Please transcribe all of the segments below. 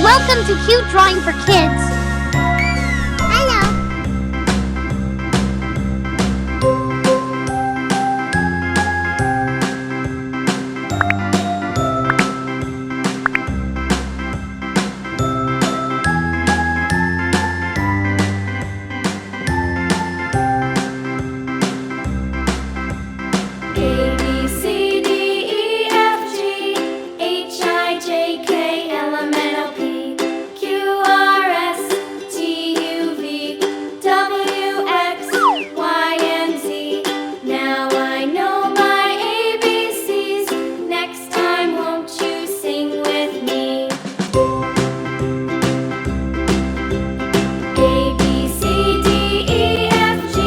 Welcome to Cute Drawing for Kids. Hello. A, B, C, D, E, F, G, H, I, J, K, L, M, N, O, P, Q, R, S, T, U, V, W, X, Y, and Z. Now I know my ABCs. Next time, won't you sing with me? A, B, C, D, E, F, G,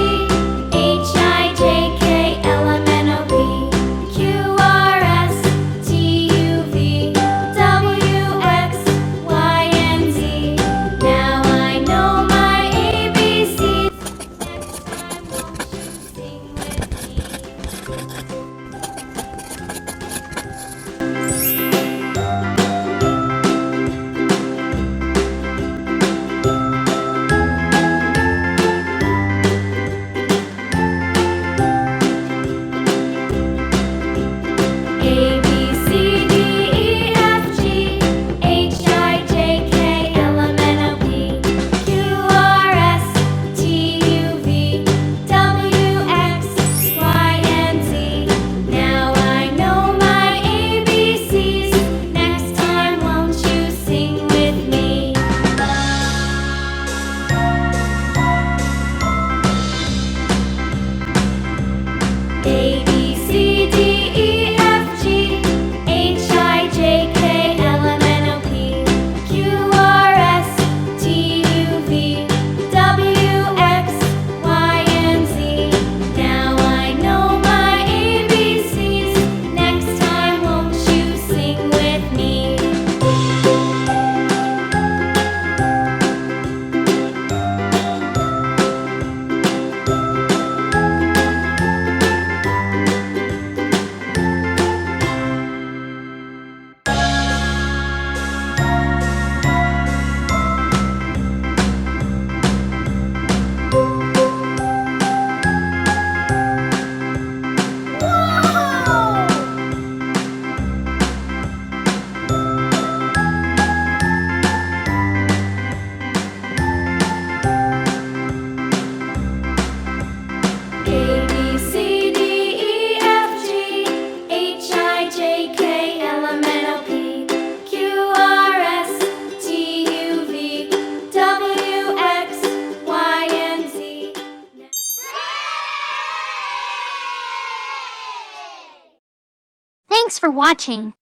H, I, J, K, L, M, N, O, P, Q, R, S, T, U, V, W, X, Y, and Z. Now I know my ABCs. Next time, won't you sing with me? A, B, C, D, E, F, G, H, I, J, K, L, M, N, O, P, Q, R, S, T, U, V, W, X, Y, and Z. Now I know my ABCs. Next time, won't you sing with me? A, B, C, D, E, F, G, H, I, J, K, L, M, N, O, P, Q, R, S, T, U, V, W, X, Y, and Z. Now I know my ABCs. Next time, won't you sing with me? A, B, C, D, E, F, G, H, I, J, K, L, M, N, O, P, Q, R, S, T, U, V, W, X, Y, and Z. Thanks for watching.